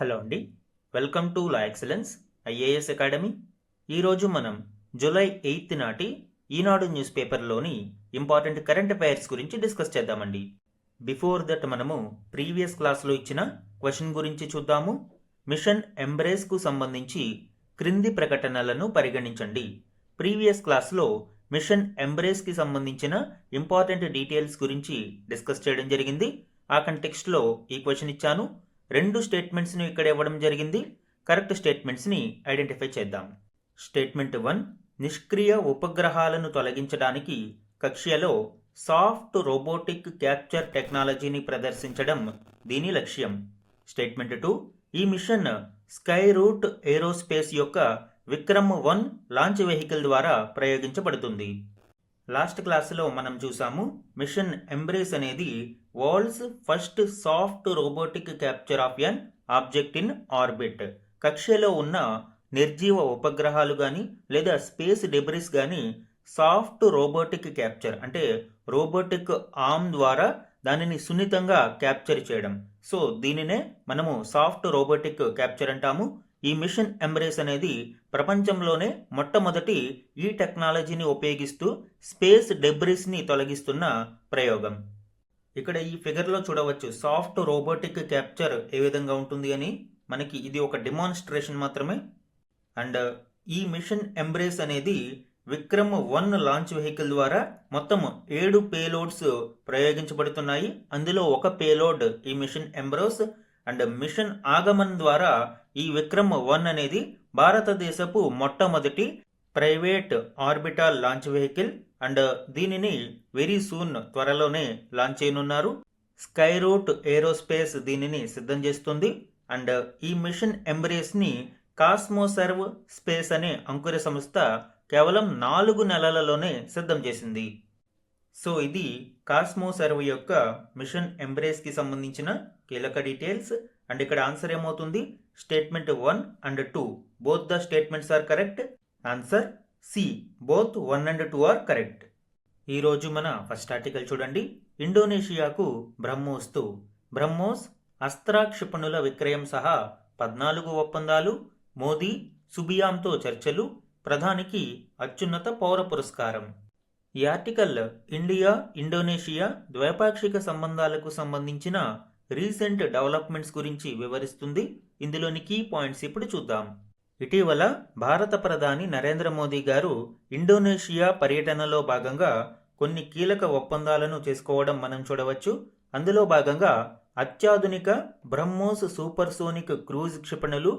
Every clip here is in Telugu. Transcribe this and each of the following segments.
హలో అండి. Welcome to law excellence IAS academy. ఈరోజు మనం జూలై 8 నాటి ఈనాడు న్యూస్ పేపర్లోని ఇంపార్టెంట్ కరెంట్ అఫైర్స్ గురించి డిస్కస్ చేద్దామండి. బిఫోర్ దట్ మనము ప్రీవియస్ క్లాస్లో ఇచ్చిన క్వశ్చన్ గురించి చూద్దాము. మిషన్ ఎంబ్రేస్కు సంబంధించి క్రింది ప్రకటనలను పరిగణించండి. ప్రీవియస్ క్లాస్లో మిషన్ ఎంబ్రేస్కి సంబంధించిన ఇంపార్టెంట్ డీటెయిల్స్ గురించి డిస్కస్ చేయడం జరిగింది. ఆ కంటెక్స్ట్లో ఈ క్వశ్చన్ ఇచ్చాను. 2 స్టేట్మెంట్స్ని ఇక్కడ ఇవ్వడం జరిగింది. కరెక్ట్ స్టేట్మెంట్స్ని ఐడెంటిఫై చేద్దాం. స్టేట్మెంట్ 1, నిష్క్రియ ఉపగ్రహాలను తొలగించడానికి కక్ష్యలో సాఫ్ట్ రోబోటిక్ క్యాప్చర్ టెక్నాలజీని ప్రదర్శించడం దీని లక్ష్యం. స్టేట్మెంట్ 2, ఈ మిషన్ స్కై రూట్ ఏరోస్పేస్ యొక్క విక్రమ్-1 లాంచ్ వెహికల్ ద్వారా ప్రయోగించబడుతుంది. లాస్ట్ క్లాసులో మనం చూసాము, మిషన్ ఎంబ్రేస్ అనేది world's first soft robotic capture of an object in orbit. కక్ష్యలో ఉన్న నిర్జీవ ఉపగ్రహాలు కానీ లేదా స్పేస్ డెబ్రిస్ కానీ సాఫ్ట్ రోబోటిక్ క్యాప్చర్ అంటే రోబోటిక్ ఆర్మ్ ద్వారా దానిని సున్నితంగా క్యాప్చర్ చేయడం. సో దీనినే మనము సాఫ్ట్ రోబోటిక్ క్యాప్చర్ అంటాము. ఈ మిషన్ ఎంబ్రేస్ అనేది ప్రపంచంలోనే మొట్టమొదటి ఈ టెక్నాలజీని ఉపయోగిస్తూ స్పేస్ డెబ్రిస్ని తొలగిస్తున్న ప్రయోగం. ఇక్కడ ఈ ఫిగర్లో చూడవచ్చు సాఫ్ట్ రోబోటిక్ క్యాప్చర్ ఏ విధంగా ఉంటుంది అని. మనకి ఇది ఒక డెమాన్స్ట్రేషన్ మాత్రమే. అండ్ ఈ మిషన్ ఎంబ్రేస్ అనేది విక్రమ్-1 లాంచ్ వెహికల్ ద్వారా మొత్తం 7 పేలోడ్స్ ప్రయోగించబడుతున్నాయి. అందులో ఒక పేలోడ్ ఈ మిషన్ ఎంబ్రేస్. అండ్ మిషన్ ఆగమన్ ద్వారా ఈ విక్రమ్-1 అనేది భారతదేశపు మొట్టమొదటి private orbital launch vehicle. And దీనిని వెరీ సూన్ త్వరలోనే లాంచ్ చేయనున్నారు. స్కై రూట్ ఏరోస్పేస్ దీనిని సిద్ధం చేస్తుంది. అండ్ ఈ మిషన్ ఎంబ్రేస్ని కాస్మోసర్వ్ స్పేస్ అనే అంకుర సంస్థ కేవలం 4 నెలలలోనే సిద్ధం చేసింది. సో ఇది కాస్మోసర్వ్ యొక్క మిషన్ ఎంబ్రేస్కి సంబంధించిన కీలక డీటెయిల్స్. అండ్ ఇక్కడ ఆన్సర్ ఏమవుతుంది? Statement 1 and 2 both the statements are correct. Answer C, both 1 and 2 are correct. ఈరోజు మన ఫస్ట్ ఆర్టికల్ చూడండి. ఇండోనేషియాకు బ్రహ్మోస్తో. బ్రహ్మోస్ అస్త్ర క్షిపణుల విక్రయం సహా 14 ఒప్పందాలు. మోదీ సుబియాంతో చర్చలు. ప్రధానికి అత్యున్నత పౌర పురస్కారం. ఈ ఆర్టికల్ ఇండియా ఇండోనేషియా ద్వైపాక్షిక సంబంధాలకు సంబంధించిన రీసెంట్ డెవలప్మెంట్స్ గురించి వివరిస్తుంది. ఇందులోని కీ పాయింట్స్ ఇప్పుడు చూద్దాం. ఇటీవల భారత ప్రధాని నరేంద్ర మోదీ గారు ఇండోనేషియా పర్యటనలో భాగంగా కొన్ని కీలక ఒప్పందాలను చేసుకోవడం మనం చూడవచ్చు. అందులో భాగంగా అత్యాధునిక బ్రహ్మోస్ సూపర్సోనిక్ క్రూజ్ క్షిపణులు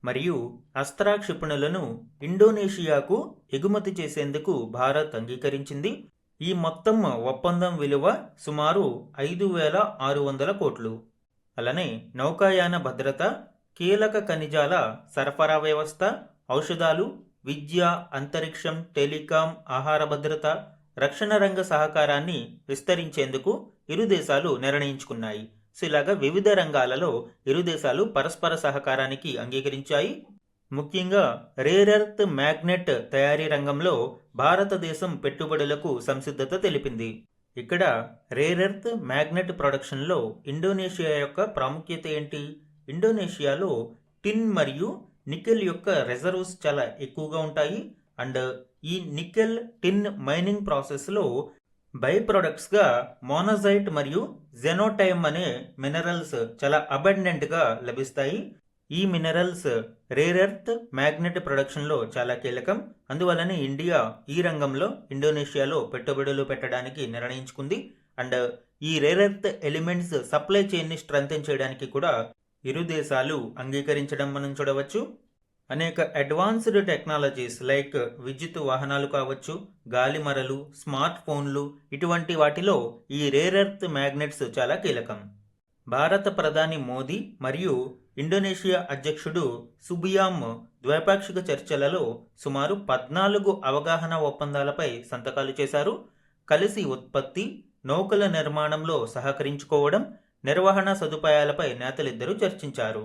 మరియు అస్త్ర క్షిపణులను ఇండోనేషియాకు ఎగుమతి చేసేందుకు భారత్ అంగీకరించింది. ఈ మొత్తం ఒప్పందం విలువ సుమారు 5,600 కోట్లు. అలానే నౌకాయాన భద్రత, కీలక ఖనిజాల సరఫరా వ్యవస్థ, ఔషధాలు, విద్య, అంతరిక్షం, టెలికాం, ఆహార భద్రత, రక్షణ రంగ సహకారాన్ని విస్తరించేందుకు ఇరు దేశాలు నిర్ణయించుకున్నాయి. సో ఇలాగా వివిధ రంగాలలో ఇరు దేశాలు పరస్పర సహకారానికి అంగీకరించాయి. ముఖ్యంగా రేర్ ఎర్త్ మ్యాగ్నెట్ తయారీ రంగంలో భారతదేశం పెట్టుబడులకు సంసిద్ధత తెలిపింది. ఇక్కడ రేర్ ఎర్త్ మ్యాగ్నెట్ ప్రొడక్షన్లో ఇండోనేషియా యొక్క ప్రాముఖ్యత ఏంటి? ఇండోనేషియాలో టిన్ మరియు నికెల్ యొక్క రిజర్వ్స్ చాలా ఎక్కువగా ఉంటాయి. అండ్ ఈ నికెల్ టిన్ మైనింగ్ ప్రాసెస్లో బై ప్రొడక్ట్స్గా మోనజైట్ మరియు జెనోటైమ్ అనే మినరల్స్ చాలా అబండెంట్గా లభిస్తాయి. ఈ మినరల్స్ రేర్ ఎర్త్ మ్యాగ్నెట్ ప్రొడక్షన్లో చాలా కీలకం. అందువల్లనే ఇండియా ఈ రంగంలో ఇండోనేషియాలో పెట్టుబడులు పెట్టడానికి నిర్ణయించుకుంది. అండ్ ఈ రేర్ ఎర్త్ ఎలిమెంట్స్ సప్లై చైన్ని స్ట్రెంథెన్ చేయడానికి కూడా ఇరు దేశాలు అంగీకరించడం మనం చూడవచ్చు. అనేక అడ్వాన్స్డ్ టెక్నాలజీస్ లైక్ విద్యుత్ వాహనాలు కావచ్చు, గాలిమరలు, స్మార్ట్ ఫోన్లు, ఇటువంటి వాటిలో ఈ రేర్ ఎర్త్ మ్యాగ్నెట్స్ చాలా కీలకం. భారత ప్రధాని మోదీ మరియు ఇండోనేషియా అధ్యక్షుడు సుబియాంత్ ద్వైపాక్షిక చర్చలలో సుమారు 14 అవగాహన ఒప్పందాలపై సంతకాలు చేశారు. కలిసి ఉత్పత్తి, నౌకల నిర్మాణంలో సహకరించుకోవడం, నిర్వహణ సదుపాయాలపై నేతలిద్దరూ చర్చించారు.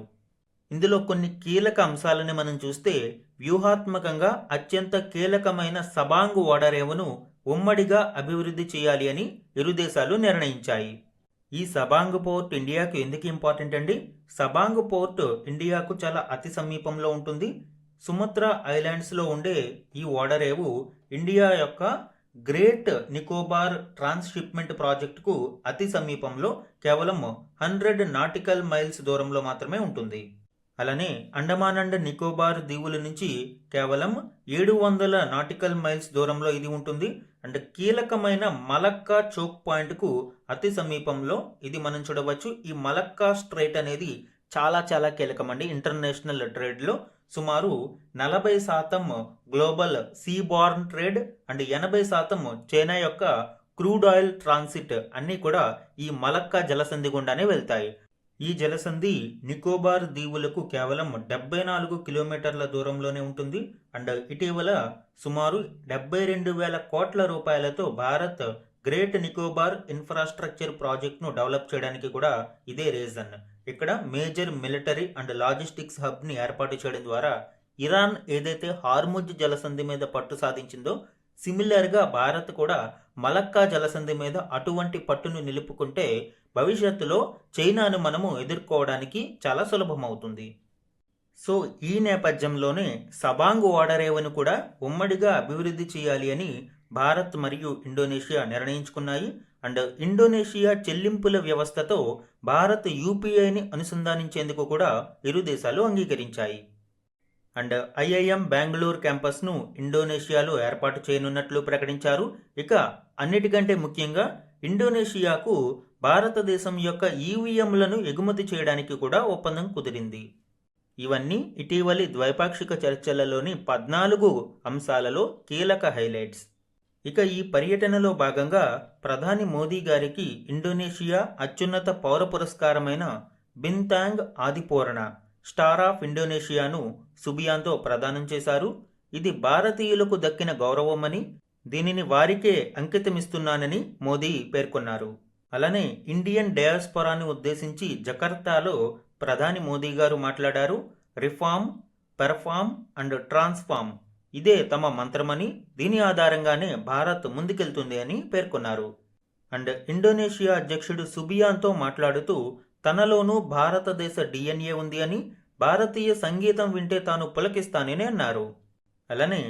ఇందులో కొన్ని కీలక అంశాలని మనం చూస్తే, వ్యూహాత్మకంగా అత్యంత కీలకమైన సబాంగ్ ఓడరేవును ఉమ్మడిగా అభివృద్ధి చేయాలి అని ఇరు దేశాలు నిర్ణయించాయి. ఈ సబాంగ్ పోర్ట్ ఇండియాకు ఎందుకు ఇంపార్టెంట్ అండి? సబాంగ్ పోర్ట్ ఇండియాకు చాలా అతి సమీపంలో ఉంటుంది. సుమత్రా ఐలాండ్స్లో ఉండే ఈ ఓడరేవు ఇండియా యొక్క గ్రేట్ నికోబార్ ట్రాన్స్షిప్మెంట్ ప్రాజెక్టుకు అతి సమీపంలో కేవలం 100 నాటికల్ మైల్స్ దూరంలో మాత్రమే ఉంటుంది. అలానే అండమాన్ అండ్ నికోబార్ దీవుల నుంచి కేవలం 700 నాటికల్ మైల్స్ దూరంలో ఇది ఉంటుంది. అండ్ కీలకమైన మలక్కా చోక్ పాయింట్కు అతి సమీపంలో ఇది మనం చూడవచ్చు. ఈ మలక్కా స్ట్రైట్ అనేది చాలా చాలా కీలకమండి. ఇంటర్నేషనల్ ట్రేడ్లో సుమారు 40% global Seaborn trade and 80% China యొక్క క్రూడ్ ఆయిల్ ట్రాన్సిట్ అన్నీ కూడా ఈ మలక్కా జలసంధి గుండానే వెళ్తాయి. ఈ జలసంధి నికోబార్ దీవులకు కేవలం 74 కిలోమీటర్ల దూరంలోనే ఉంటుంది. అండ్ ఇటీవల సుమారు 72,000 కోట్ల రూపాయలతో భారత్ గ్రేట్ నికోబార్ ఇన్ఫ్రాస్ట్రక్చర్ ప్రాజెక్ట్ను డెవలప్ చేయడానికి కూడా ఇదే రీజన్. ఇక్కడ మేజర్ మిలిటరీ అండ్ లాజిస్టిక్స్ హబ్ని ఏర్పాటు చేయడం ద్వారా ఇరాన్ ఏదైతే హార్ముజ్ జలసంధి మీద పట్టు సాధించిందో సిమిలర్గా భారత్ కూడా మలక్కా జలసంధి మీద అటువంటి పట్టును నిలుపుకుంటే భవిష్యత్తులో చైనాను మనము ఎదుర్కోవడానికి చాలా సులభమవుతుంది. సో ఈ నేపథ్యంలోనే సబాంగ్ ఓడరేవును కూడా ఉమ్మడిగా అభివృద్ధి చేయాలి అని భారత్ మరియు ఇండోనేషియా నిర్ణయించుకున్నాయి. అండ్ ఇండోనేషియా చెల్లింపుల వ్యవస్థతో భారత్ యూపీఐని అనుసంధానించేందుకు కూడా ఇరు దేశాలు అంగీకరించాయి. అండ్ ఐఐఎం బెంగళూరు క్యాంపస్ను ఇండోనేషియాలో ఏర్పాటు చేయనున్నట్లు ప్రకటించారు. ఇక అన్నిటికంటే ముఖ్యంగా ఇండోనేషియాకు భారతదేశం యొక్క ఈవీఎంలను ఎగుమతి చేయడానికి కూడా ఒప్పందం కుదిరింది. ఇవన్నీ ఇటీవలి ద్వైపాక్షిక చర్చలలోని 14 అంశాలలో కీలక హైలైట్స్. ఇక ఈ పర్యటనలో భాగంగా ప్రధాని మోదీ గారికి ఇండోనేషియా అత్యున్నత పౌర పురస్కారమైన బింతాంగ్ ఆదిపూర్ణ స్టార్ ఆఫ్ ఇండోనేషియాను సుబియాంతో ప్రదానం చేశారు. ఇది భారతీయులకు దక్కిన గౌరవమని, దీనిని వారికే అంకితమిస్తున్నానని మోదీ పేర్కొన్నారు. అలానే ఇండియన్ డయాస్పొరాను ఉద్దేశించి జకర్తాలో ప్రధాని మోదీ గారు మాట్లాడారు. రిఫార్మ్, పెర్ఫార్మ్ అండ్ ట్రాన్స్ఫార్మ్ ఇదే తమ మంత్రమని, దీని ఆధారంగానే భారత్ ముందుకెళ్తుంది అని పేర్కొన్నారు. అండ్ ఇండోనేషియా అధ్యక్షుడు సుబియాంతో మాట్లాడుతూ తనలోనూ భారతదేశ డిఎన్ఏ ఉంది అని, భారతీయ సంగీతం వింటే తాను పులకిస్తానని అన్నారు. అలానే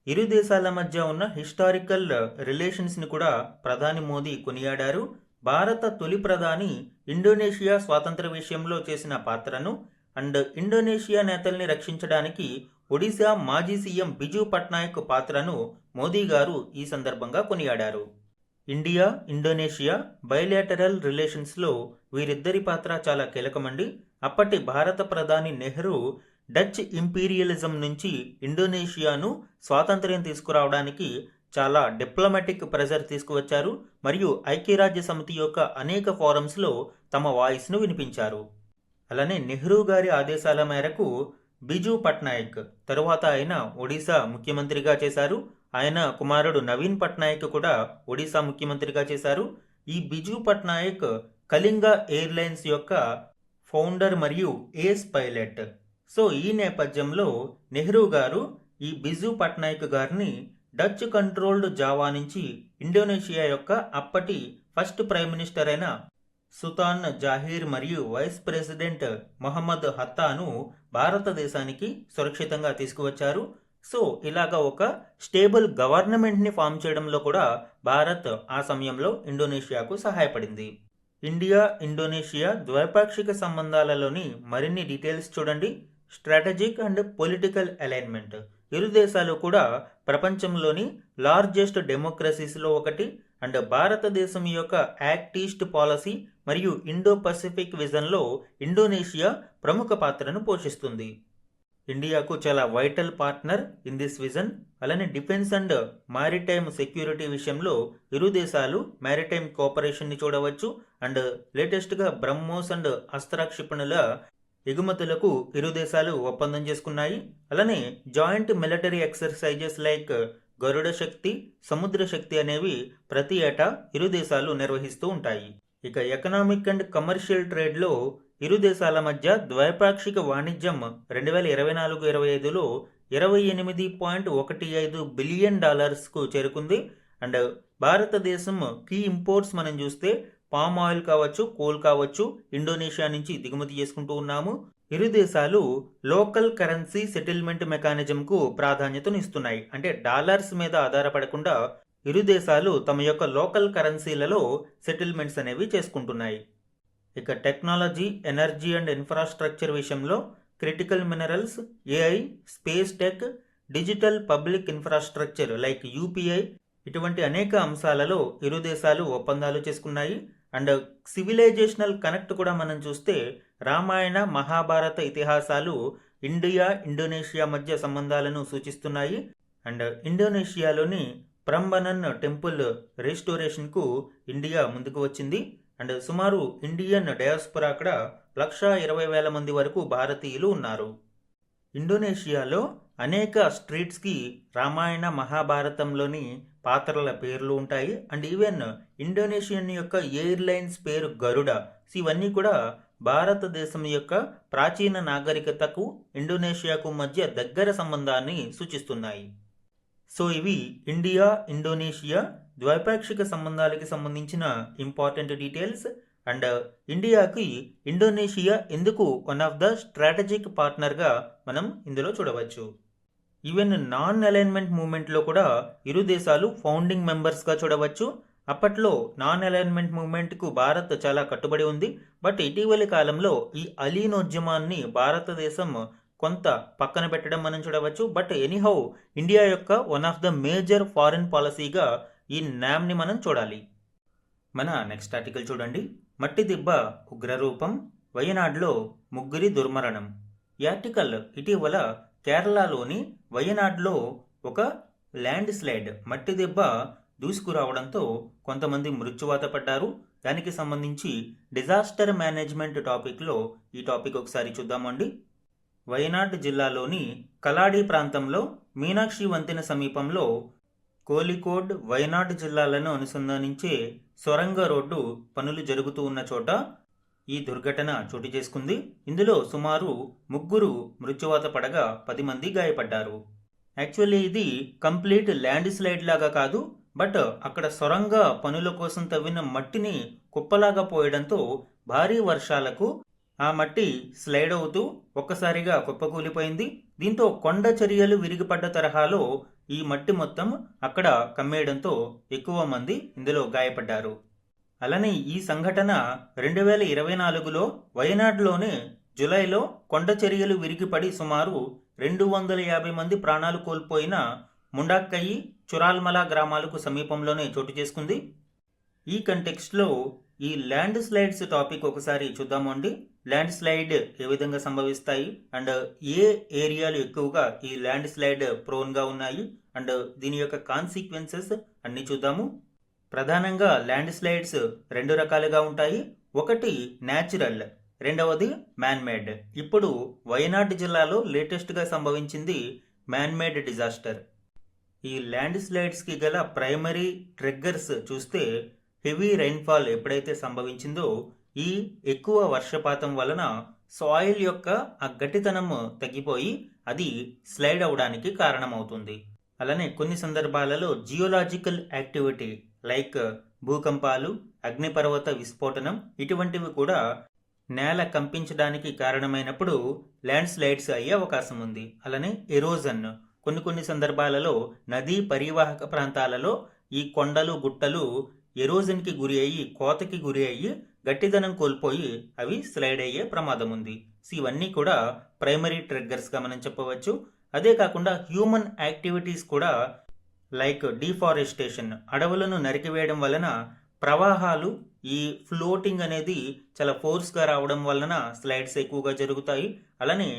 ఇరు దేశాల మధ్య ఉన్న హిస్టారికల్ రిలేషన్స్ని కూడా ప్రధాని మోదీ కొనియాడారు. భారత తొలి ప్రధాని ఇండోనేషియా స్వాతంత్ర విషయంలో చేసిన పాత్రను అండ్ ఇండోనేషియా నేతల్ని రక్షించడానికి ఒడిశా మాజీ సీఎం బిజు పట్నాయక్ పాత్రను మోదీ గారు ఈ సందర్భంగా కొనియాడారు. ఇండియా ఇండోనేషియా బైలాటరల్ రిలేషన్స్లో వీరిద్దరి పాత్ర చాలా కీలకమండి. అప్పటి భారత ప్రధాని నెహ్రూ డచ్ ఇంపీరియలిజం నుంచి ఇండోనేషియాను స్వాతంత్ర్యం తీసుకురావడానికి చాలా డిప్లొమాటిక్ ప్రెజర్ తీసుకువచ్చారు మరియు ఐక్యరాజ్య సమితి యొక్క అనేక ఫోరమ్స్లో తమ వాయిస్ను వినిపించారు. అలానే నెహ్రూ గారి ఆదేశాల మేరకు బిజు పట్నాయక్ తరువాత ఆయన ఒడిశా ముఖ్యమంత్రిగా చేశారు. ఆయన కుమారుడు నవీన్ పట్నాయక్ కూడా ఒడిశా ముఖ్యమంత్రిగా చేశారు. ఈ బిజు పట్నాయక్ కళింగ ఎయిర్లైన్స్ యొక్క ఫౌండర్ మరియు ఏస్ పైలట్. సో ఈ నేపథ్యంలో నెహ్రూ గారు ఈ బిజు పట్నాయక్ గారిని డచ్ కంట్రోల్డ్ జావా నుంచి ఇండోనేషియా యొక్క అప్పటి ఫస్ట్ ప్రైమ్ మినిస్టర్ అయిన సుల్తాన్ జహీర్ మరియు వైస్ ప్రెసిడెంట్ మొహమ్మద్ హత్తాను భారతదేశానికి సురక్షితంగా తీసుకువచ్చారు. సో ఇలాగా ఒక స్టేబుల్ గవర్నమెంట్ని ఫామ్ చేయడంలో కూడా భారత్ ఆ సమయంలో ఇండోనేషియాకు సహాయపడింది. ఇండియా ఇండోనేషియా ద్వైపాక్షిక సంబంధాలలోని మరిన్ని డీటెయిల్స్ చూడండి. Strategic and political alignment. ఇరు దేశాలు కూడా ప్రపంచంలోని లార్జెస్ట్ డెమోక్రసీస్లో ఒకటి. అండ్ భారతదేశం యొక్క యాక్ట్ ఈస్ట్ పాలసీ మరియు ఇండో పసిఫిక్ విజన్లో ఇండోనేషియా ప్రముఖ పాత్రను పోషిస్తుంది. ఇండియాకు చాలా vital partner in this vision. అలానే డిఫెన్స్ అండ్ మారిటైమ్ సెక్యూరిటీ విషయంలో ఇరు దేశాలు మారిటైమ్ కోఆపరేషన్ని చూడవచ్చు. అండ్ లేటెస్ట్గా బ్రహ్మోస్ అండ్ అస్త్ర క్షిపణుల ఎగుమతులకు ఇరు దేశాలు ఒప్పందం చేసుకున్నాయి. అలానే జాయింట్ మిలిటరీ ఎక్సర్సైజెస్ లైక్ గరుడ శక్తి, సముద్ర శక్తి అనేవి ప్రతి ఏటా ఇరు దేశాలు నిర్వహిస్తూ ఉంటాయి. ఇక ఎకనామిక్ అండ్ కమర్షియల్ ట్రేడ్లో ఇరు దేశాల మధ్య ద్వైపాక్షిక వాణిజ్యం 2024-25లో $28.15 బిలియన్ చేరుకుంది. అండ్ భారతదేశం కీ ఇంపోర్ట్స్ మనం చూస్తే పామ్ ఆయిల్ కావచ్చు, కోల్ కావచ్చు, ఇండోనేషియా నుంచి దిగుమతి చేసుకుంటూ ఉన్నాము. ఇరు దేశాలు లోకల్ కరెన్సీ సెటిల్మెంట్ మెకానిజంకు ప్రాధాన్యతనిస్తున్నాయి. అంటే డాలర్స్ మీద ఆధారపడకుండా ఇరు దేశాలు తమ యొక్క లోకల్ కరెన్సీలలో సెటిల్మెంట్స్ అనేవి చేసుకుంటున్నాయి. ఇక టెక్నాలజీ, ఎనర్జీ అండ్ ఇన్ఫ్రాస్ట్రక్చర్ విషయంలో critical minerals, AI, space tech, digital public infrastructure like UPI ఇటువంటి అనేక అంశాలలో ఇరు దేశాలు ఒప్పందాలు చేసుకున్నాయి. అండ్ సివిలైజేషనల్ కనెక్ట్ కూడా మనం చూస్తే రామాయణ, మహాభారత ఇతిహాసాలు ఇండియా, ఇండోనేషియా మధ్య సంబంధాలను సూచిస్తున్నాయి. అండ్ ఇండోనేషియాలోని ప్రంబనన్ టెంపుల్ రెస్టోరేషన్కు ఇండియా ముందుకు వచ్చింది. అండ్ సుమారు ఇండియన్ డయాస్పొరా అక్కడ 1,20,000 మంది వరకు భారతీయులు ఉన్నారు. ఇండోనేషియాలో అనేక స్ట్రీట్స్కి రామాయణ, మహాభారతంలోని పాత్రల పేర్లు ఉంటాయి. అండ్ ఈవెన్ ఇండోనేషియన్ యొక్క ఎయిర్లైన్స్ పేరు గరుడ. ఇవన్నీ కూడా భారతదేశం యొక్క ప్రాచీన నాగరికతకు ఇండోనేషియాకు మధ్య దగ్గర సంబంధాన్ని సూచిస్తున్నాయి. సో ఇవి ఇండియా, ఇండోనేషియా ద్వైపాక్షిక సంబంధాలకి సంబంధించిన ఇంపార్టెంట్ డీటెయిల్స్. అండ్ ఇండియాకి ఇండోనేషియా ఎందుకు వన్ ఆఫ్ ద స్ట్రాటజిక్ పార్ట్నర్గా మనం ఇందులో చూడవచ్చు. ఈవెన్ నాన్ అలైన్మెంట్ మూవ్మెంట్లో కూడా ఇరు దేశాలు ఫౌండింగ్ మెంబర్స్గా చూడవచ్చు. అప్పట్లో నాన్ అలైన్మెంట్ మూవ్మెంట్కు భారత్ చాలా కట్టుబడి ఉంది. బట్ ఇటీవలి కాలంలో ఈ అలీనోద్యమాన్ని భారతదేశం కొంత పక్కన పెట్టడం మనం చూడవచ్చు. బట్ ఎనీహౌ ఇండియా యొక్క one of the major foreign పాలసీగా ఈ నామ్ని మనం చూడాలి. మన నెక్స్ట్ ఆర్టికల్ చూడండి. మట్టి దిబ్బ ఉగ్రరూపం, వయనాడ్లో ముగ్గురి దుర్మరణం. ఈ ఆర్టికల్ ఇటీవల కేరళలోని వయనాడ్లో ఒక ల్యాండ్ స్లైడ్ మట్టి దిబ్బ దూసుకురావడంతో కొంతమంది మృత్యువాత పడ్డారు. దానికి సంబంధించి డిజాస్టర్ మేనేజ్మెంట్ టాపిక్లో ఈ టాపిక్ ఒకసారి చూద్దామండి. వయనాడ్ జిల్లాలోని కలాడి ప్రాంతంలో మీనాక్షి వంతెన సమీపంలో కోలికోడ్, వయనాడ్ జిల్లాలను అనుసంధానించే సొరంగ రోడ్డు పనులు జరుగుతూ ఉన్న చోట ఈ దుర్ఘటన చోటు చేసుకుంది. ఇందులో సుమారు 3 మృత్యువాత పడగా 10 మంది గాయపడ్డారు. యాక్చువల్లీ ఇది కంప్లీట్ ల్యాండ్ స్లైడ్ లాగా కాదు, బట్ అక్కడ సొరంగ పనుల కోసం తవ్విన మట్టిని కుప్పలాగా పోయడంతో భారీ వర్షాలకు ఆ మట్టి స్లైడ్ అవుతూ ఒక్కసారిగా కుప్పకూలిపోయింది. దీంతో కొండ చర్యలు విరిగిపడ్డ తరహాలో ఈ మట్టి మొత్తం అక్కడ కమ్మేయడంతో ఎక్కువ మంది ఇందులో గాయపడ్డారు. అలానే ఈ సంఘటన 2024లో వయనాడ్లోనే జులైలో కొండ చర్యలు విరిగిపడి సుమారు 250 మంది ప్రాణాలు కోల్పోయిన ముండాక్కయి, చురాల్మల గ్రామాలకు సమీపంలోనే చోటు చేసుకుంది. ఈ కంటెక్స్ట్లో ఈ ల్యాండ్ స్లైడ్స్ టాపిక్ ఒకసారి చూద్దాము అండి. ల్యాండ్ స్లైడ్ ఏ విధంగా సంభవిస్తాయి అండ్ ఏ ఏరియాలు ఎక్కువగా ఈ ల్యాండ్ స్లైడ్ ప్రోన్గా ఉన్నాయి అండ్ దీని యొక్క కాన్సిక్వెన్సెస్ అన్ని చూద్దాము. ప్రధానంగా ల్యాండ్ స్లైడ్స్ 2 రకాలుగా ఉంటాయి. ఒకటి న్యాచురల్, రెండవది మ్యాన్మేడ్. ఇప్పుడు వయనాడ్ జిల్లాలో లేటెస్ట్గా సంభవించింది మ్యాన్మేడ్ డిజాస్టర్. ఈ ల్యాండ్ స్లైడ్స్కి గల ప్రైమరీ ట్రిగ్గర్స్ చూస్తే హెవీ రైన్ఫాల్ ఎప్పుడైతే సంభవించిందో ఈ ఎక్కువ వర్షపాతం వలన సాయిల్ యొక్క ఆ గట్టితనం తగ్గిపోయి అది స్లైడ్ అవడానికి కారణమవుతుంది. అలానే కొన్ని సందర్భాలలో జియోలాజికల్ యాక్టివిటీ లైక్ భూకంపాలు, అగ్నిపర్వత విస్ఫోటనం ఇటువంటివి కూడా నేల కంపించడానికి కారణమైనప్పుడు ల్యాండ్ స్లైడ్స్ అయ్యే అవకాశం ఉంది. అలానే ఎరోజన్, కొన్ని సందర్భాలలో నదీ పరివాహక ప్రాంతాలలో ఈ కొండలు, గుట్టలు ఎరోజన్కి గురి అయ్యి, కోతకి గురి అయ్యి గట్టిదనం కోల్పోయి అవి స్లైడ్ అయ్యే ప్రమాదం ఉంది. ఇవన్నీ కూడా ప్రైమరీ ట్రిగ్గర్స్గా మనం చెప్పవచ్చు. అదే కాకుండా హ్యూమన్ యాక్టివిటీస్ కూడా లైక్ డిఫారెస్టేషన్, అడవులను నరికివేయడం వలన ప్రవాహాలు, ఈ ఫ్లోటింగ్ అనేది చాలా ఫోర్స్గా రావడం వలన స్లైడ్స్ ఎక్కువగా జరుగుతాయి. అలానే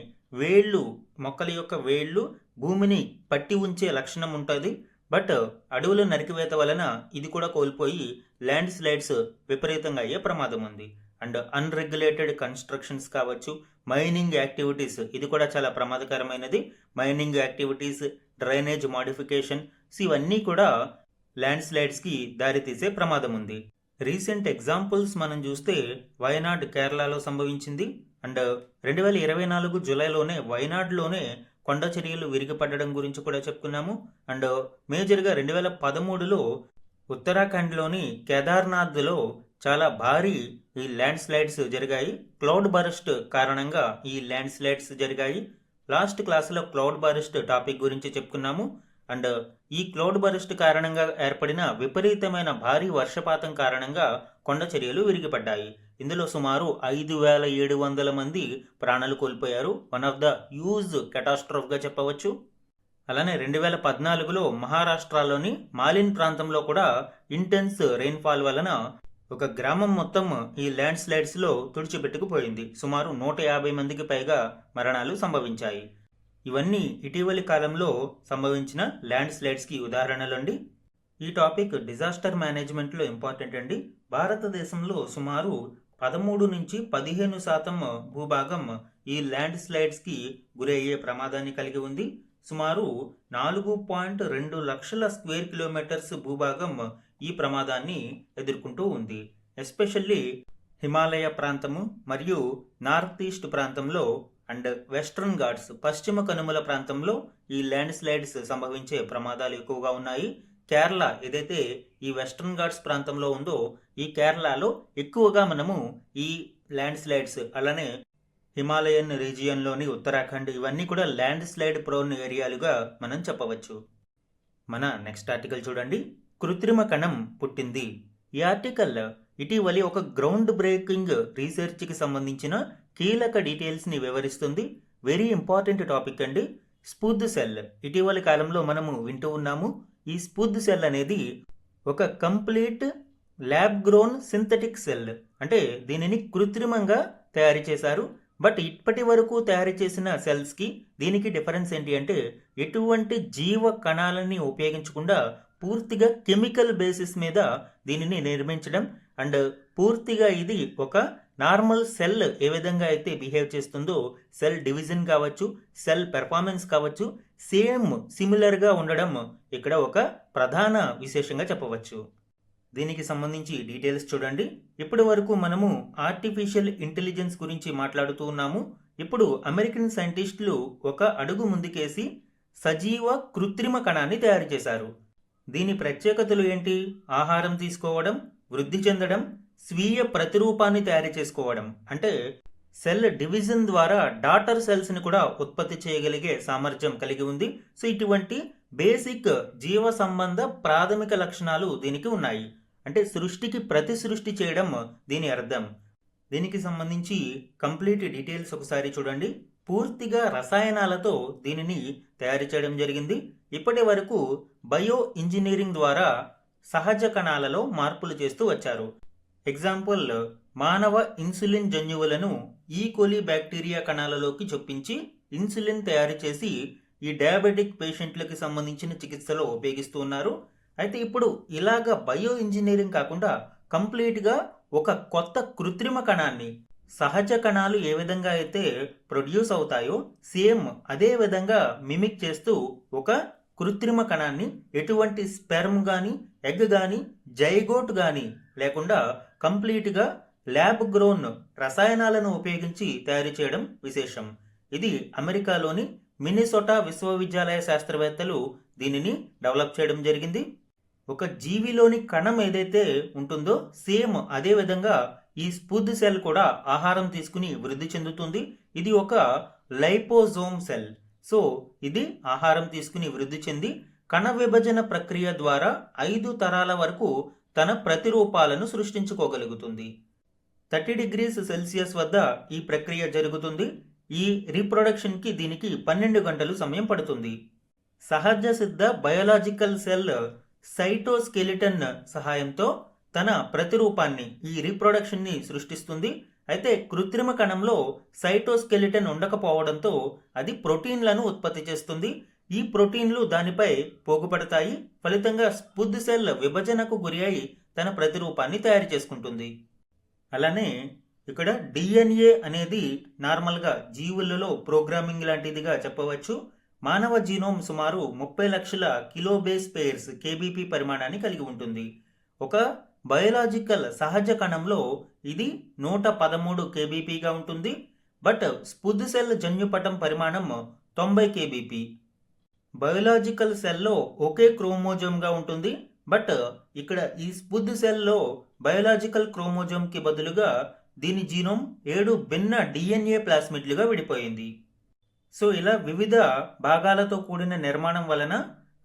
వేళ్ళు, మొక్కల యొక్క వేళ్ళు భూమిని పట్టి ఉంచే లక్షణం ఉంటుంది. బట్ అడవుల నరికివేత వలన ఇది కూడా కోల్పోయి ల్యాండ్ స్లైడ్స్ విపరీతంగా అయ్యే ప్రమాదం ఉంది. అండ్ అన్రెగ్యులేటెడ్ కన్స్ట్రక్షన్స్ కావచ్చు, మైనింగ్ యాక్టివిటీస్ ఇది కూడా చాలా ప్రమాదకరమైనది. మైనింగ్ యాక్టివిటీస్, డ్రైనేజ్ మాడిఫికేషన్ ఇవన్నీ కూడా ల్యాండ్ స్లైడ్స్కి దారితీసే ప్రమాదం ఉంది. రీసెంట్ ఎగ్జాంపుల్స్ మనం చూస్తే వయనాడ్ కేరళలో సంభవించింది. అండ్ 2024 జూలైలోనే వయనాడ్లోనే కొండ చర్యలు విరిగిపడడం గురించి కూడా చెప్పుకున్నాము. అండ్ మేజర్గా 2013లో ఉత్తరాఖండ్లోని కేదార్నాథ్లో చాలా భారీ ఈ ల్యాండ్ స్లైడ్స్ జరిగాయి. క్లౌడ్ బరస్ట్ కారణంగా ఈ ల్యాండ్ స్లైడ్స్ జరిగాయి. లాస్ట్ క్లాస్లో క్లౌడ్ బరస్ట్ టాపిక్ గురించి చెప్పుకున్నాము. అండ్ ఈ క్లౌడ్ బరస్ట్ కారణంగా ఏర్పడిన విపరీతమైన భారీ వర్షపాతం కారణంగా కొండ చర్యలు విరిగిపడ్డాయి. ఇందులో సుమారు 5,700 మంది ప్రాణాలు కోల్పోయారు. వన్ ఆఫ్ ద హ్యూజ్ కెటాస్ట్రోఫ్గా చెప్పవచ్చు. అలానే 2014లో మహారాష్ట్రలోని మాలిన్ ప్రాంతంలో కూడా ఇంటెన్స్ రెయిన్ఫాల్ వలన ఒక గ్రామం మొత్తం ఈ ల్యాండ్ స్లైడ్స్లో తుడిచిపెట్టుకుపోయింది. సుమారు 150 మందికి పైగా మరణాలు సంభవించాయి. ఇవన్నీ ఇటీవలి కాలంలో సంభవించిన ల్యాండ్ స్లైడ్స్కి ఉదాహరణలండి. ఈ టాపిక్ డిజాస్టర్ మేనేజ్మెంట్లో ఇంపార్టెంట్ అండి. భారతదేశంలో సుమారు 13 నుంచి 15% భూభాగం ఈ ల్యాండ్ స్లైడ్స్కి గురయ్యే ప్రమాదాన్ని కలిగి ఉంది. సుమారు 4.2 లక్షల స్క్వేర్ కిలోమీటర్స్ భూభాగం ఈ ప్రమాదాన్ని ఎదుర్కొంటూ ఉంది. ఎస్పెషల్లీ హిమాలయ ప్రాంతము మరియు నార్త్ ఈస్ట్ ప్రాంతంలో అండ్ వెస్ట్రన్ ఘాట్స్ పశ్చిమ కనుమల ప్రాంతంలో ఈ ల్యాండ్ స్లైడ్స్ సంభవించే ప్రమాదాలు ఎక్కువగా ఉన్నాయి. కేరళ ఏదైతే ఈ వెస్ట్రన్ ఘాట్స్ ప్రాంతంలో ఉందో ఈ కేరళలో ఎక్కువగా మనము ఈ ల్యాండ్ స్లైడ్స్, అలానే హిమాలయన్ రీజియన్లోని ఉత్తరాఖండ్, ఇవన్నీ కూడా ల్యాండ్ స్లైడ్ ప్రోన్ ఏరియాలుగా మనం చెప్పవచ్చు. మన నెక్స్ట్ ఆర్టికల్ చూడండి. కృత్రిమ కణం పుట్టింది. ఈ ఆర్టికల్ ఇటీవలి ఒక గ్రౌండ్ బ్రేకింగ్ రీసెర్చ్కి సంబంధించిన కీలక డీటెయిల్స్ని వివరిస్తుంది. వెరీ ఇంపార్టెంట్ టాపిక్ అండి. స్పుద్ సెల్ ఇటీవలి కాలంలో మనము వింటూ ఉన్నాము. ఈ స్పుద్ సెల్ అనేది ఒక complete lab grown synthetic cell. అంటే దీనిని కృత్రిమంగా తయారు చేశారు. బట్ ఇప్పటి వరకు తయారు చేసిన సెల్స్కి దీనికి డిఫరెన్స్ ఏంటి అంటే ఎటువంటి జీవ కణాలని ఉపయోగించకుండా పూర్తిగా కెమికల్ బేసిస్ మీద దీనిని నిర్మించడం. అండ్ పూర్తిగా ఇది ఒక నార్మల్ సెల్ ఏ విధంగా అయితే బిహేవ్ చేస్తుందో సెల్ డివిజన్ కావచ్చు, సెల్ పెర్ఫార్మెన్స్ కావచ్చు, సేమ్ సిమిలర్గా ఉండడం ఇక్కడ ఒక ప్రధాన విశేషంగా చెప్పవచ్చు. దీనికి సంబంధించి డీటెయిల్స్ చూడండి. ఇప్పటి వరకు మనము ఆర్టిఫిషియల్ ఇంటెలిజెన్స్ గురించి మాట్లాడుతూ ఉన్నాము. ఇప్పుడు అమెరికన్ సైంటిస్టులు ఒక అడుగు ముందుకేసి సజీవ కృత్రిమ కణాన్ని తయారు చేశారు. దీని ప్రత్యేకతలు ఏంటి? ఆహారం తీసుకోవడం, వృద్ధి చెందడం, స్వీయ ప్రతిరూపాన్ని తయారు చేసుకోవడం. అంటే సెల్ డివిజన్ ద్వారా డాటర్ సెల్స్ని కూడా ఉత్పత్తి చేయగలిగే సామర్థ్యం కలిగి ఉంది. సో ఇటువంటి బేసిక్ జీవ సంబంధ ప్రాథమిక లక్షణాలు దీనికి ఉన్నాయి. అంటే సృష్టికి ప్రతి సృష్టి చేయడం దీని అర్థం. దీనికి సంబంధించి కంప్లీట్ డీటెయిల్స్ ఒకసారి చూడండి. పూర్తిగా రసాయనాలతో దీనిని తయారు చేయడం జరిగింది. ఇప్పటి వరకు బయో ఇంజనీరింగ్ ద్వారా సహజ కణాలలో మార్పులు చేస్తూ వచ్చారు. ఎగ్జాంపుల్, మానవ ఇన్సులిన్ జన్యువులను ఈకోలి బ్యాక్టీరియా కణాలలోకి చొప్పించి ఇన్సులిన్ తయారు చేసి ఈ డయాబెటిక్ పేషెంట్లకి సంబంధించిన చికిత్సలో ఉపయోగిస్తూ ఉన్నారు. అయితే ఇప్పుడు ఇలాగ బయో ఇంజనీరింగ్ కాకుండా కంప్లీట్గా ఒక కొత్త కృత్రిమ కణాన్ని, సహజ కణాలు ఏ విధంగా అయితే ప్రొడ్యూస్ అవుతాయో సేమ్ అదే విధంగా మిమిక్ చేస్తూ ఒక కృత్రిమ కణాన్ని ఎటువంటి స్పెర్మ్ కానీ, ఎగ్ కానీ, జైగోట్ కానీ లేకుండా కంప్లీట్గా ల్యాబ్ గ్రోన్ రసాయనాలను ఉపయోగించి తయారు చేయడం విశేషం. ఇది అమెరికాలోని మినిసోటా విశ్వవిద్యాలయ శాస్త్రవేత్తలు దీనిని డెవలప్ చేయడం జరిగింది. ఒక జీవిలోని కణం ఏదైతే ఉంటుందో సేమ్ అదే విధంగా ఈ స్పుద్ సెల్ కూడా ఆహారం తీసుకుని వృద్ధి చెందుతుంది. ఇది ఒక లైపోజోమ్ సెల్. సో ఇది ఆహారం తీసుకుని వృద్ధి చెంది కణ విభజన ప్రక్రియ ద్వారా 5 తరాల వరకు తన ప్రతిరూపాలను సృష్టించుకోగలుగుతుంది. 30 degrees సెల్సియస్ వద్ద ఈ ప్రక్రియ జరుగుతుంది. ఈ రీప్రొడక్షన్కి దీనికి 12 గంటలు సమయం పడుతుంది. సహజ సిద్ధ బయోలాజికల్ సెల్ సైటోస్కెలిటన్ సహాయంతో తన ప్రతిరూపాన్ని, ఈ రీప్రొడక్షన్ని సృష్టిస్తుంది. అయితే కృత్రిమ కణంలో సైటోస్కెలిటన్ ఉండకపోవడంతో అది ప్రోటీన్లను ఉత్పత్తి చేస్తుంది. ఈ ప్రోటీన్లు దానిపై పోగుపడతాయి. ఫలితంగా స్పుద్ సెల్ విభజనకు గురి అయి తన ప్రతిరూపాన్ని తయారు చేసుకుంటుంది. అలానే ఇక్కడ డిఎన్ఏ అనేది నార్మల్గా జీవులలో ప్రోగ్రామింగ్ లాంటిదిగా చెప్పవచ్చు. మానవ జీనోమ్ సుమారు 30 లక్షల కిలోబేస్ పెయిర్స్ కేబీపీ పరిమాణాన్ని కలిగి ఉంటుంది. ఒక బయోలాజికల్ సహజ కణంలో ఇది 113 కేబీపీగా ఉంటుంది. బట్ స్పుద్ సెల్ జన్యుపటం పరిమాణం 90 కేబీపీ. బయోలాజికల్ సెల్లో ఒకే క్రోమోజోమ్గా ఉంటుంది. బట్ ఇక్కడ ఈ స్పుద్ సెల్లో బయోలాజికల్ క్రోమోజోమ్కి బదులుగా దీని జీనోమ్ 7 భిన్న డిఎన్ఏ ప్లాస్మిడ్లుగా విడిపోయింది. సో ఇలా వివిధ భాగాలతో కూడిన నిర్మాణం వలన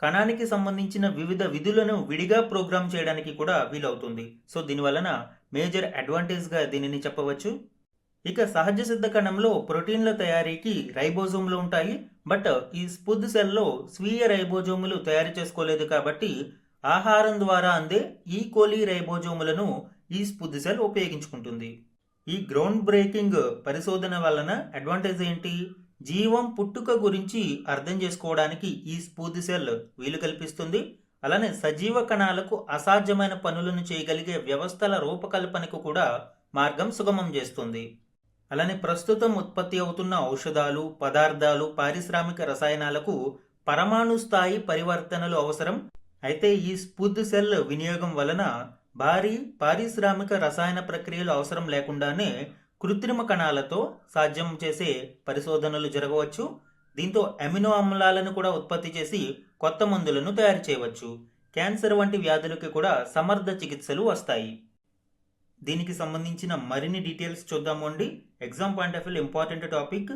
కణానికి సంబంధించిన వివిధ విధులను విడిగా ప్రోగ్రామ్ చేయడానికి కూడా వీలవుతుంది. సో దీనివలన మేజర్ అడ్వాంటేజ్గా దీనిని చెప్పవచ్చు. ఇక సహజ సిద్ధ కణంలో ప్రోటీన్ల తయారీకి రైబోజోమ్లు ఉంటాయి. బట్ ఈ స్పుద్ సెల్లో స్వీయ రైబోజోములు తయారు చేసుకోలేదు కాబట్టి ఆహారం ద్వారా అందే ఈకోలీ రైబోజోములను ఈ స్పుద్ సెల్ ఉపయోగించుకుంటుంది. ఈ గ్రౌండ్ బ్రేకింగ్ పరిశోధన వలన అడ్వాంటేజ్ ఏంటి? జీవం పుట్టుక గురించి అర్థం చేసుకోవడానికి ఈ స్పుద్ సెల్ వీలు కల్పిస్తుంది. అలానే సజీవ కణాలకు అసాధ్యమైన పనులను చేయగలిగే వ్యవస్థల రూపకల్పనకు కూడా మార్గం సుగమం చేస్తుంది. అలానే ప్రస్తుతం ఉత్పత్తి అవుతున్న ఔషధాలు, పదార్థాలు, పారిశ్రామిక రసాయనాలకు పరమాణు స్థాయి పరివర్తనలు అవసరం. అయితే ఈ స్పుద్ సెల్ వినియోగం వలన భారీ పారిశ్రామిక రసాయన ప్రక్రియలు అవసరం లేకుండానే కృత్రిమ కణాలతో సాధ్యం చేసే పరిశోధనలు జరగవచ్చు. దీంతో అమినో ఆమ్లాలను కూడా ఉత్పత్తి చేసి కొత్త మందులను తయారు చేయవచ్చు. క్యాన్సర్ వంటి వ్యాధులకి కూడా సమర్థ చికిత్సలు వస్తాయి. దీనికి సంబంధించిన మరిన్ని డీటెయిల్స్ చూద్దాము అండి. Exam point of view important topic.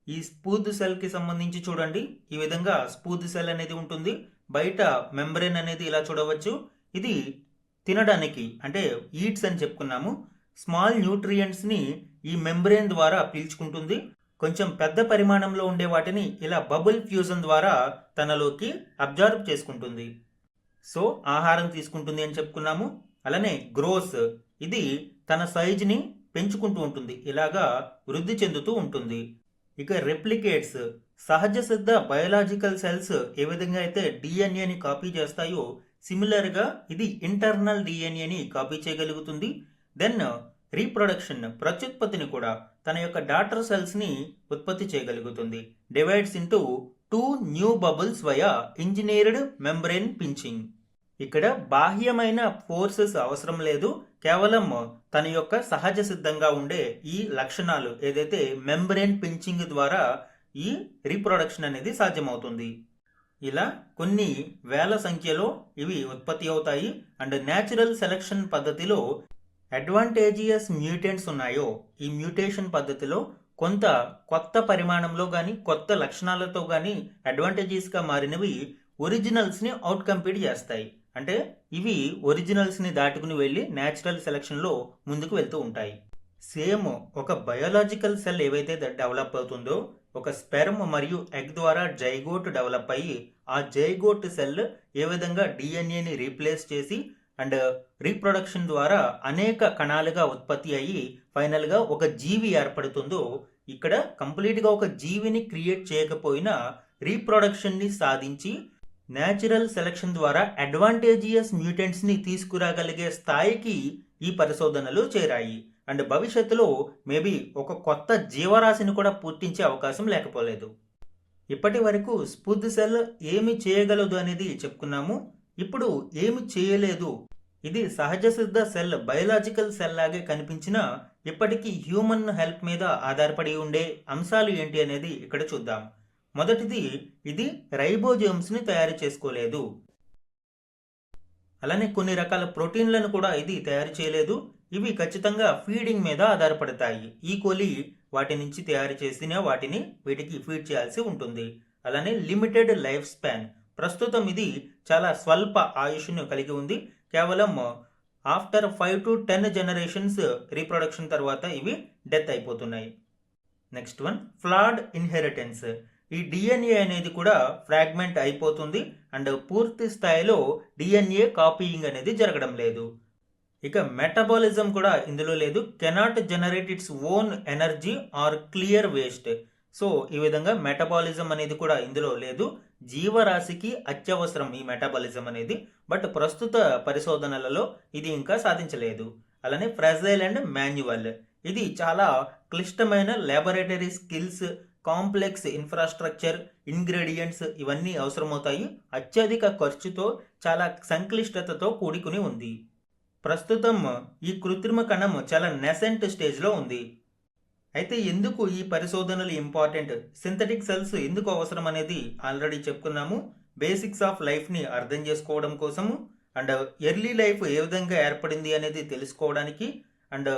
ఈ స్పూద్ సెల్కి సంబంధించి చూడండి, ఈ విధంగా స్పూద్ సెల్ అనేది ఉంటుంది. బయట మెంబ్రెయిన్ అనేది ఇలా చూడవచ్చు. ఇది తినడానికి అంటే ఈట్స్ అని చెప్పుకున్నాము. స్మాల్ న్యూట్రియంట్స్ని ఈ మెంబ్రెయిన్ ద్వారా పీల్చుకుంటుంది. కొంచెం పెద్ద పరిమాణంలో ఉండే వాటిని ఇలా బబుల్ ఫ్యూజన్ ద్వారా తనలోకి అబ్జర్వ్ చేసుకుంటుంది. సో ఆహారం తీసుకుంటుంది అని చెప్పుకున్నాము. అలానే గ్రోస్, ఇది తన సైజుని పెంచుకుంటూ ఉంటుంది, ఇలాగా వృద్ధి చెందుతూ ఉంటుంది. ఇక రెప్లికేట్స్, సహజ సిద్ధ బయోలాజికల్ సెల్స్ ఏ విధంగా అయితే డిఎన్ఏని కాపీ చేస్తాయో సిమిలర్గా ఇది ఇంటర్నల్ డిఎన్ఏని కాపీ చేయగలుగుతుంది. దెన్ రీప్రొడక్షన్, ప్రత్యుత్పత్తిని కూడా తన యొక్క డాటర్ సెల్స్ని ఉత్పత్తి చేయగలుగుతుంది. Divides into 2 new bubbles via engineered membrane pinching. ఇక్కడ బాహ్యమైన ఫోర్సెస్ అవసరం లేదు, కేవలం తన యొక్క సహజ సిద్ధంగా ఉండే ఈ లక్షణాలు ఏదైతే మెంబ్రెయిన్ పించింగ్ ద్వారా ఈ రీప్రొడక్షన్ అనేది సాధ్యమవుతుంది. ఇలా కొన్ని వేల సంఖ్యలో ఇవి ఉత్పత్తి అవుతాయి. అండ్ న్యాచురల్ సెలక్షన్ పద్ధతిలో అడ్వాంటేజియస్ మ్యూటెంట్స్ ఉన్నాయో ఈ మ్యూటేషన్ పద్ధతిలో కొంత కొత్త పరిమాణంలో కానీ కొత్త లక్షణాలతో కానీ అడ్వాంటేజెస్గా మారినవి ఒరిజినల్స్ని అవుట్ కంపీట్ చేస్తాయి. అంటే ఇవి ఒరిజినల్స్ని దాటుకుని వెళ్ళి న్యాచురల్ సెలక్షన్లో ముందుకు వెళ్తూ ఉంటాయి. సేమ్ ఒక బయోలాజికల్ సెల్ ఏవైతే డెవలప్ అవుతుందో ఒక స్పెర్మ్ మరియు ఎగ్ ద్వారా జైగోట్ డెవలప్ అయ్యి ఆ జైగోట్ సెల్ ఏ విధంగా డిఎన్ఏని రీప్లేస్ చేసి అండ్ రీప్రొడక్షన్ ద్వారా అనేక కణాలుగా ఉత్పత్తి అయ్యి ఫైనల్గా ఒక జీవి ఏర్పడుతుందో, ఇక్కడ కంప్లీట్గా ఒక జీవిని క్రియేట్ చేయకపోయినా రీప్రొడక్షన్ని సాధించి న్యాచురల్ సెలక్షన్ ద్వారా అడ్వాంటేజియస్ మ్యూటెంట్స్ని తీసుకురాగలిగే స్థాయికి ఈ పరిశోధనలు చేరాయి. అండ్ భవిష్యత్తులో మేబీ ఒక కొత్త జీవరాశిని కూడా పుట్టించే అవకాశం లేకపోలేదు. ఇప్పటి వరకు స్పుద్ సెల్ ఏమి చేయగలదు అనేది చెప్పుకున్నాము. ఇప్పుడు ఏమి చేయలేదు, ఇది సహజ సిద్ధ సెల్ బయోలాజికల్ సెల్ లాగే కనిపించినా ఇప్పటికీ హ్యూమన్ హెల్ప్ మీద ఆధారపడి ఉండే అంశాలు ఏంటి అనేది ఇక్కడ చూద్దాం. మొదటిది, ఇది రైబోజోమ్స్ని తయారు చేసుకోలేదు. అలానే కొన్ని రకాల ప్రోటీన్లను కూడా ఇది తయారు చేయలేదు. ఇవి ఖచ్చితంగా ఫీడింగ్ మీద ఆధారపడతాయి. ఈకోలీ వాటి నుంచి తయారు చేసిన వాటిని వీటికి ఫీడ్ చేయాల్సి ఉంటుంది. అలానే లిమిటెడ్ లైఫ్ స్పాన్, ప్రస్తుతం ఇది చాలా స్వల్ప ఆయుష్ను కలిగి ఉంది. కేవలం ఆఫ్టర్ 5 to 10 జనరేషన్స్ రీప్రొడక్షన్ తర్వాత ఇవి డెత్ అయిపోతున్నాయి. Next one, ఫ్లాడ్ inheritance. ఈ డిఎన్ఏ అనేది కూడా ఫ్రాగ్మెంట్ అయిపోతుంది అండ్ పూర్తి స్థాయిలో డిఎన్ఏ కాపీయింగ్ అనేది జరగడం లేదు. ఇక మెటబాలిజం కూడా ఇందులో లేదు. Cannot generate its own energy or clear waste. So ఈ విధంగా మెటబాలిజం అనేది కూడా ఇందులో లేదు. జీవరాశికి అత్యవసరం ఈ మెటబాలిజం అనేది, బట్ ప్రస్తుత పరిశోధనలలో ఇది ఇంకా సాధించలేదు. అలానే ఫ్రెజైల్ అండ్ మాన్యువల్, ఇది చాలా క్లిష్టమైన laboratory skills, complex infrastructure, ingredients ఇవన్నీ అవసరమవుతాయి. అత్యధిక ఖర్చుతో చాలా సంక్లిష్టతతో కూడుకుని ఉంది. ప్రస్తుతం ఈ కృత్రిమ కణం చాలా నెసెంట్ స్టేజ్లో ఉంది. అయితే ఎందుకు ఈ పరిశోధనలు ఇంపార్టెంట్, సింథటిక్ సెల్స్ ఎందుకు అవసరం అనేది ఆల్రెడీ చెప్పుకున్నాము. బేసిక్స్ ఆఫ్ లైఫ్ని అర్థం చేసుకోవడం కోసము అండ్ ఎర్లీ లైఫ్ ఏ విధంగా ఏర్పడింది అనేది తెలుసుకోవడానికి, అండ్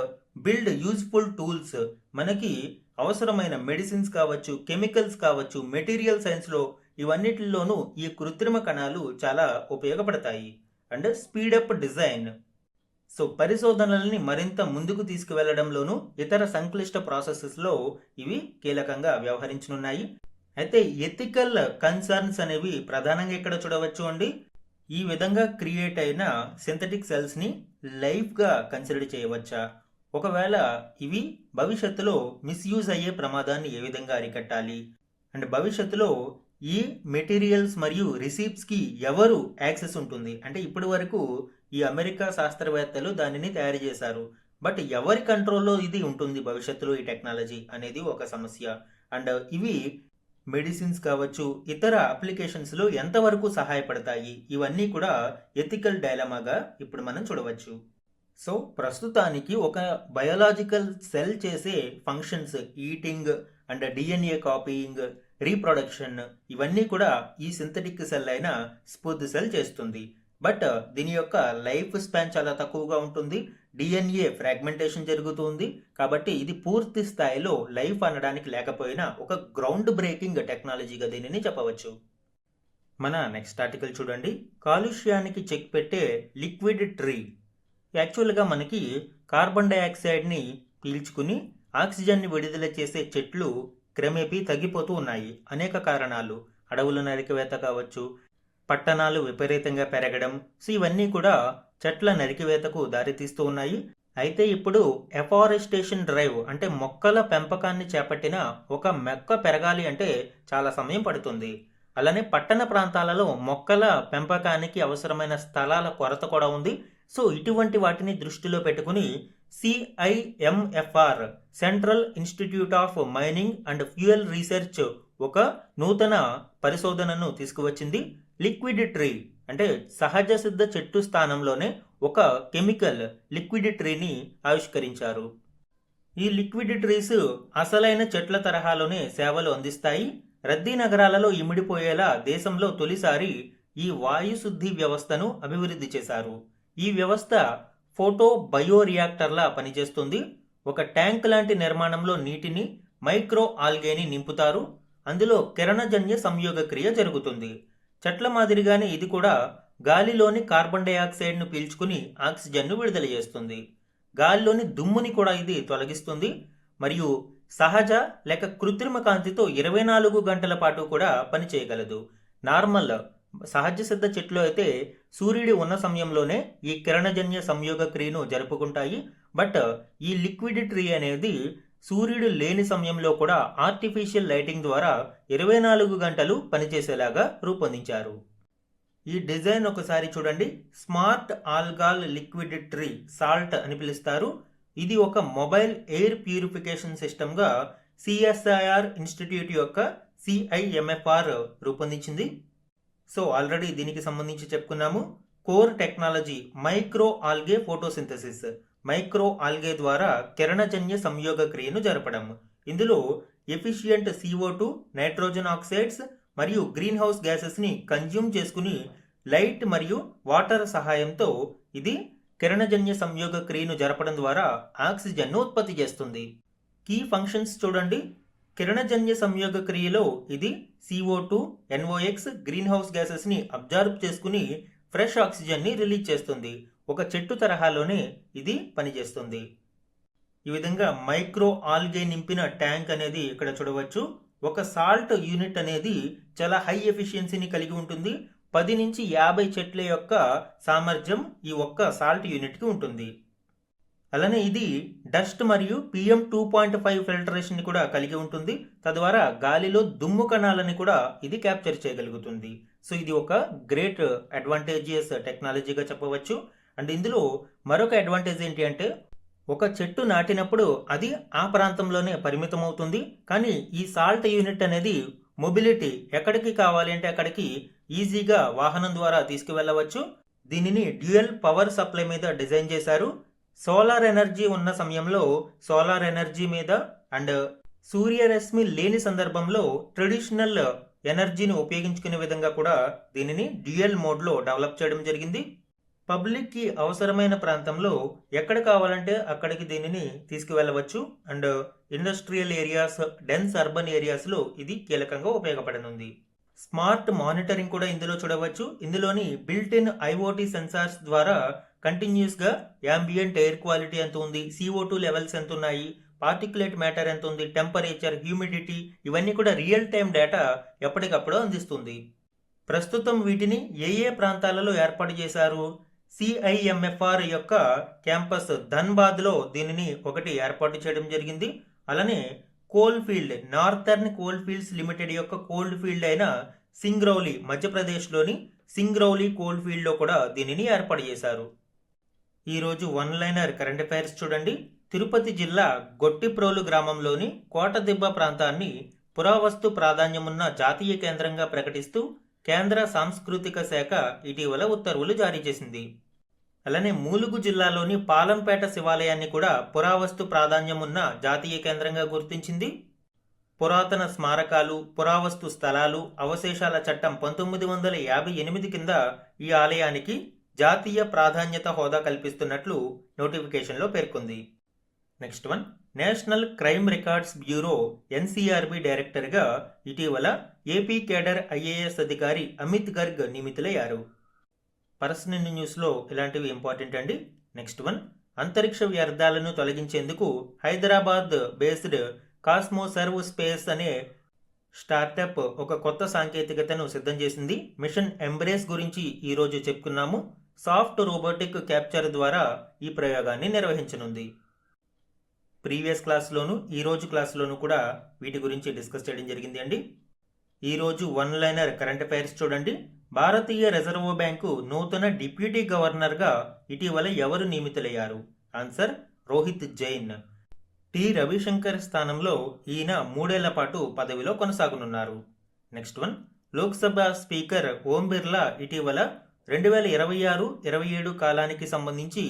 బిల్డ్ యూజ్ఫుల్ టూల్స్, మనకి అవసరమైన మెడిసిన్స్ కావచ్చు, కెమికల్స్ కావచ్చు, మెటీరియల్ సైన్స్లో ఇవన్నిటిలోనూ ఈ కృత్రిమ కణాలు చాలా ఉపయోగపడతాయి. అండ్ స్పీడప్ డిజైన్, సో పరిశోధనల్ని మరింత ముందుకు తీసుకువెళ్లడంలోనూ ఇతర సంక్లిష్ట ప్రాసెసెస్లో ఇవి కీలకంగా వ్యవహరించనున్నాయి. అయితే ఎథికల్ కన్సర్న్స్ అనేవి ప్రధానంగా ఇక్కడ చూడవచ్చు అండి. ఈ విధంగా క్రియేట్ అయిన సింథటిక్ సెల్స్ని లైఫ్గా కన్సిడర్ చేయవచ్చా? ఒకవేళ ఇవి భవిష్యత్తులో మిస్యూజ్ అయ్యే ప్రమాదాన్ని ఏ విధంగా అరికట్టాలి? అండ్ భవిష్యత్తులో ఈ మెటీరియల్స్ మరియు రిసీప్ట్స్కి ఎవరు యాక్సెస్ ఉంటుంది? అంటే ఇప్పటి వరకు ఈ అమెరికా శాస్త్రవేత్తలు దానిని తయారు చేశారు, బట్ ఎవరి కంట్రోల్లో ఇది ఉంటుంది భవిష్యత్తులో ఈ టెక్నాలజీ అనేది ఒక సమస్య. అండ్ ఇవి మెడిసిన్స్ కావచ్చు, ఇతర అప్లికేషన్స్లో ఎంతవరకు సహాయపడతాయి? ఇవన్నీ కూడా ఎథికల్ డైలమాగా ఇప్పుడు మనం చూడవచ్చు. సో ప్రస్తుతానికి ఒక బయోలాజికల్ సెల్ చేసే functions, eating and DNA copying, reproduction, ఇవన్నీ కూడా ఈ సింథటిక్ సెల్ అయిన స్పూత్ సెల్ చేస్తుంది. బట్ దీని యొక్క లైఫ్ స్పాన్ చాలా తక్కువగా ఉంటుంది. డిఎన్ఏ ఫ్రాగ్మెంటేషన్ జరుగుతుంది, కాబట్టి ఇది పూర్తి స్థాయిలో లైఫ్ అనడానికి లేకపోయినా ఒక గ్రౌండ్ బ్రేకింగ్ టెక్నాలజీగా దీనిని చెప్పవచ్చు. మన నెక్స్ట్ ఆర్టికల్ చూడండి. కాలుష్యానికి చెక్ పెట్టే లిక్విడ్ ట్రీ. యాక్చువల్గా మనకి కార్బన్ డైఆక్సైడ్ని పీల్చుకుని ఆక్సిజన్ని విడుదల చేసే చెట్లు క్రమేపీ తగ్గిపోతూ ఉన్నాయి. అనేక కారణాలు, అడవుల నరికివేత కావచ్చు, పట్టణాలు విపరీతంగా పెరగడం, సో ఇవన్నీ కూడా చెట్ల నరికివేతకు దారితీస్తూ ఉన్నాయి. అయితే ఇప్పుడు ఎఫారెస్టేషన్ డ్రైవ్ అంటే మొక్కల పెంపకాన్ని చేపట్టిన ఒక మొక్క పెరగాలి అంటే చాలా సమయం పడుతుంది. అలానే పట్టణ ప్రాంతాలలో మొక్కల పెంపకానికి అవసరమైన స్థలాల కొరత కూడా ఉంది. సో ఇటువంటి వాటిని దృష్టిలో పెట్టుకుని CIMFR, central institute of mining and fuel research, ఒక నూతన పరిశోధనను తీసుకువచ్చింది. లిక్విడ్ ట్రీ అంటే సహజ సిద్ధ చెట్టు స్థానంలోనే ఒక కెమికల్ లిక్విడ్ ట్రీని ఆవిష్కరించారు. ఈ లిక్విడ్ ట్రీస్ అసలైన చెట్ల తరహాలోనే సేవలు అందిస్తాయి. రద్దీ నగరాలలో ఇమిడిపోయేలా దేశంలో తొలిసారి ఈ వాయుశుద్ధి వ్యవస్థను అభివృద్ధి చేశారు. ఈ వ్యవస్థ ఫోటో బయోరియాక్టర్లా పనిచేస్తుంది. ఒక ట్యాంక్ లాంటి నిర్మాణంలో నీటిని, మైక్రో ఆల్గేని నింపుతారు. అందులో కిరణజన్య సంయోగ క్రియ జరుగుతుంది. చెట్ల మాదిరిగానే ఇది కూడా గాలిలోని కార్బన్ డైఆక్సైడ్ను పీల్చుకుని ఆక్సిజన్ను విడుదల చేస్తుంది. గాలిలోని దుమ్ముని కూడా ఇది తొలగిస్తుంది మరియు సహజ లేక కృత్రిమ కాంతితో 24 గంటల పాటు కూడా పనిచేయగలదు. నార్మల్ సహజ సిద్ధ చెట్లు అయితే సూర్యుడి ఉన్న సమయంలోనే ఈ కిరణజన్య సంయోగ క్రియను జరుపుకుంటాయి. బట్ ఈ లిక్విడ్ ట్రీ అనేది సూర్యుడు లేని సమయంలో కూడా ఆర్టిఫిషియల్ లైటింగ్ ద్వారా 24 గంటలు పనిచేసేలాగా రూపొందించారు. ఈ డిజైన్ ఒకసారి చూడండి. Smart algal liquid tree, SALT అని పిలుస్తారు. ఇది ఒక మొబైల్ ఎయిర్ ప్యూరిఫికేషన్ సిస్టమ్గా CSIR ఇన్స్టిట్యూట్ యొక్క CIMFR రూపొందించింది. సో ఆల్రెడీ దీనికి సంబంధించి చెప్పుకున్నాము. Core technology micro algae photosynthesis, micro algae ద్వారా కిరణజన్య సంయోగ క్రియను జరపడం. ఇందులో ఎఫిషియంట్ CO2, నైట్రోజన్ ఆక్సైడ్స్ మరియు గ్రీన్ హౌస్ గ్యాసెస్ని కన్జ్యూమ్ చేసుకుని లైట్ మరియు వాటర్ సహాయంతో ఇది కిరణజన్య సంయోగ క్రియను జరపడం ద్వారా ఆక్సిజన్ను ఉత్పత్తి చేస్తుంది. కీ ఫంక్షన్స్ చూడండి. కిరణజన్య సంయోగ క్రియలో ఇది CO2, NOx, గ్రీన్ హౌస్ గ్యాసెస్ని అబ్జార్బ్ చేసుకుని ఫ్రెష్ ఆక్సిజన్ని రిలీజ్ చేస్తుంది. ఒక చెట్టు తరహాలోనే ఇది పనిచేస్తుంది. ఈ విధంగా మైక్రో ఆల్గే నింపిన ట్యాంక్ అనేది ఇక్కడ చూడవచ్చు. ఒక సాల్ట్ యూనిట్ అనేది చాలా హై ఎఫిషియన్సీని కలిగి ఉంటుంది. 10 నుంచి 50 చెట్ల యొక్క సామర్థ్యం ఈ ఒక్క సాల్ట్ యూనిట్కి ఉంటుంది. అలానే ఇది డస్ట్ మరియు PM 2.5 ఫిల్టరేషన్ కూడా కలిగి ఉంటుంది. తద్వారా గాలిలో దుమ్ము కణాలని కూడా ఇది క్యాప్చర్ చేయగలుగుతుంది. సో ఇది ఒక గ్రేట్ అడ్వాంటేజియస్ టెక్నాలజీగా చెప్పవచ్చు. అండ్ ఇందులో మరొక అడ్వాంటేజ్ ఏంటి అంటే, ఒక చెట్టు నాటినప్పుడు అది ఆ ప్రాంతంలోనే పరిమితం అవుతుంది. కానీ ఈ సాల్ట్ యూనిట్ అనేది మొబిలిటీ, ఎక్కడికి కావాలి అంటే అక్కడికి ఈజీగా వాహనం ద్వారా తీసుకువెళ్ళవచ్చు. దీనిని డ్యూయల్ పవర్ సప్లై మీద డిజైన్ చేశారు. సోలార్ ఎనర్జీ ఉన్న సమయంలో సోలార్ ఎనర్జీ మీద అండ్ సూర్యరశ్మి లేని సందర్భంలో ట్రెడిషనల్ ఎనర్జీని ఉపయోగించుకునే విధంగా కూడా దీనిని డ్యూయల్ మోడ్లో డెవలప్ చేయడం జరిగింది. పబ్లిక్కి అవసరమైన ప్రాంతంలో ఎక్కడ కావాలంటే అక్కడికి దీనిని తీసుకువెళ్ళవచ్చు. And industrial areas, dense urban ఏరియాస్లో ఇది కీలకంగా ఉపయోగపడనుంది. స్మార్ట్ మానిటరింగ్ కూడా ఇందులో చూడవచ్చు. ఇందులోని బిల్ట్ ఇన్ ఐఓటీ సెన్సార్స్ ద్వారా కంటిన్యూస్గా యాంబియంట్ ఎయిర్ క్వాలిటీ ఎంత ఉంది, CO2 లెవెల్స్ ఎంత ఉన్నాయి, పార్టికులేట్ మ్యాటర్ ఎంత ఉంది, టెంపరేచర్, హ్యూమిడిటీ, ఇవన్నీ కూడా రియల్ టైం డేటా ఎప్పటికప్పుడు అందిస్తుంది. ప్రస్తుతం వీటిని ఏ ప్రాంతాలలో ఏర్పాటు చేశారు? CIMFR యొక్క క్యాంపస్ ధన్బాద్లో దీనిని ఒకటి ఏర్పాటు చేయడం జరిగింది. అలానే కోల్ఫీల్డ్, నార్థర్న్ కోల్ఫీల్డ్స్ లిమిటెడ్ యొక్క కోల్డ్ ఫీల్డ్ అయిన సింగ్రౌలీ, మధ్యప్రదేశ్లోని సింగ్రౌలీ కోల్ఫీల్డ్లో కూడా దీనిని ఏర్పాటు చేశారు. ఈరోజు వన్ లైనర్ కరెంట్ అఫైర్స్ చూడండి. తిరుపతి జిల్లా గొట్టిప్రోలు గ్రామంలోని కోటదిబ్బ ప్రాంతాన్ని పురావస్తు ప్రాధాన్యమున్న జాతీయ కేంద్రంగా ప్రకటిస్తూ కేంద్ర సాంస్కృతిక శాఖ ఇటీవల ఉత్తర్వులు జారీ చేసింది. అలానే మూలుగు జిల్లాలోని పాలంపేట శివాలయాన్ని కూడా పురావస్తు ప్రాధాన్యమున్న జాతీయ కేంద్రంగా గుర్తించింది. పురాతన స్మారకాలు, పురావస్తు స్థలాలు, అవశేషాల చట్టం 1958 కింద ఈ ఆలయానికి జాతీయ ప్రాధాన్యత హోదా కల్పిస్తున్నట్లు నోటిఫికేషన్లో పేర్కొంది. Next one, national crime records bureau NCRB డైరెక్టర్గా ఇటీవల ఏపీ కేడర్ IAS అధికారి అమిత్ గర్గ్ నియమితులయ్యారు. పర్సనల్ న్యూస్లో ఇలాంటివి ఇంపార్టెంట్ అండి. నెక్స్ట్ వన్, అంతరిక్ష వ్యర్థాలను తొలగించేందుకు హైదరాబాద్ బేస్డ్ కాస్మోసర్వ్ స్పేస్ అనే స్టార్టప్ ఒక కొత్త సాంకేతికతను సిద్ధం చేసింది. మిషన్ ఎంబ్రేస్ గురించి ఈరోజు చెప్పుకున్నాము. సాఫ్ట్ రోబోటిక్ క్యాప్చర్ ద్వారా ఈ ప్రయోగాన్ని నిర్వహించనుంది. ప్రీవియస్ క్లాస్లోను ఈరోజు క్లాస్లోను కూడా వీటి గురించి డిస్కస్ చేయడం జరిగింది అండి. ఈరోజు వన్ లైనర్ కరెంట్ అఫైర్స్ చూడండి. భారతీయ రిజర్వ్ బ్యాంకు నూతన డిప్యూటీ గవర్నర్గా ఇటీవల ఎవరు నియమితులయ్యారు? ఆన్సర్ రోహిత్ జైన్. టి రవిశంకర్ స్థానంలో ఈయన 3 ఏళ్ల పాటు పదవిలో కొనసాగనున్నారు. Next one, Lok Sabha speaker Om Birla ఇటీవల 2026-27 కాలానికి సంబంధించి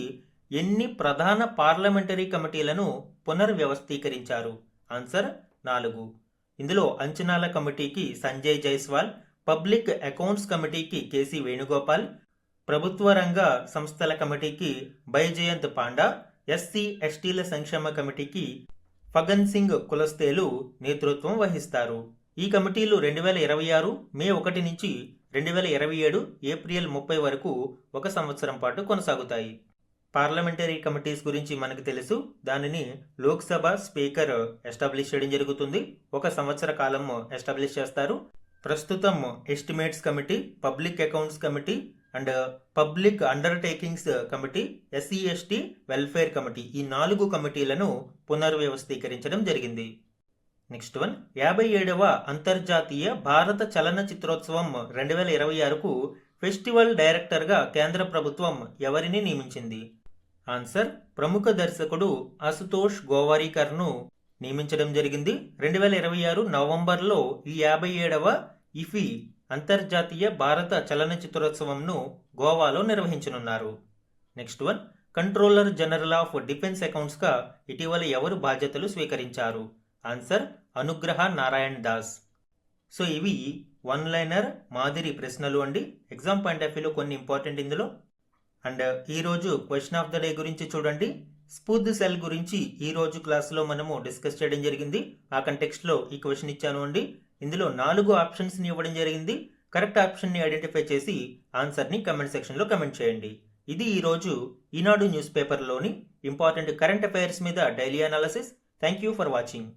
ఎన్ని ప్రధాన పార్లమెంటరీ కమిటీలను పునర్వ్యవస్థీకరించారు? ఆన్సర్ 4. ఇందులో అంచనాల కమిటీకి సంజయ్ జైస్వాల్, పబ్లిక్ అకౌంట్స్ కమిటీకి KC వేణుగోపాల్, ప్రభుత్వ రంగ సంస్థల కమిటీకి బైజయంత్ పాండా, SC/STల సంక్షేమ కమిటీకి ఫగన్ సింగ్ కులస్తేలు నేతృత్వం వహిస్తారు. ఈ కమిటీలు 2026 మే 1 నుంచి 2027 ఏప్రిల్ 30 వరకు 1 సంవత్సరం పాటు కొనసాగుతాయి. పార్లమెంటరీ కమిటీస్ గురించి మనకు తెలుసు. దానిని లోక్సభ స్పీకర్ ఎస్టాబ్లిష్ చేయడం జరుగుతుంది. 1 సంవత్సర కాలం ఎస్టాబ్లిష్ చేస్తారు. ప్రస్తుతం estimates committee, public accounts committee and public undertakings committee, SC/ST welfare committee, ఈ 4 కమిటీలను పునర్వ్యవస్థీకరించడం జరిగింది. నెక్స్ట్ వన్, 57వ అంతర్జాతీయ భారత చలనచిత్రోత్సవం 2026కు ఫెస్టివల్ డైరెక్టర్గా కేంద్ర ప్రభుత్వం ఎవరిని నియమించింది? ఆన్సర్ ప్రముఖ దర్శకుడు అశుతోష్ గోవారీకర్ను నియమించడం జరిగింది. 2026 నవంబర్లో ఈ 57వ ఇఫీ అంతర్జాతీయ భారత చలనచిత్రోత్సవంను గోవాలో నిర్వహించనున్నారు. Next one, controller general of defence అకౌంట్స్గా ఇటీవల ఎవరు బాధ్యతలు స్వీకరించారు? ఆన్సర్ అనుగ్రహ నారాయణ్ దాస్. సో ఇవి వన్ లైనర్ మాదిరి ప్రశ్నలు అండి. ఎగ్జామ్ పాయింట్ ఆఫ్ వ్యూలో కొన్ని ఇంపార్టెంట్ ఇందులో. అండ్ ఈరోజు క్వశ్చన్ ఆఫ్ ద డే గురించి చూడండి. స్పూద్ సెల్ గురించి ఈరోజు క్లాస్లో మనము డిస్కస్ చేయడం జరిగింది. ఆ కంటెక్స్ట్లో ఈ క్వశ్చన్ ఇచ్చాను అండి. ఇందులో 4 ఆప్షన్స్ని ఇవ్వడం జరిగింది. కరెక్ట్ ఆప్షన్ని ఐడెంటిఫై చేసి ఆన్సర్ని కమెంట్ సెక్షన్లో కమెంట్ చేయండి. ఇది ఈరోజు ఈనాడు న్యూస్ పేపర్లోని ఇంపార్టెంట్ కరెంట్ అఫైర్స్ మీద daily analysis. Thank you for watching.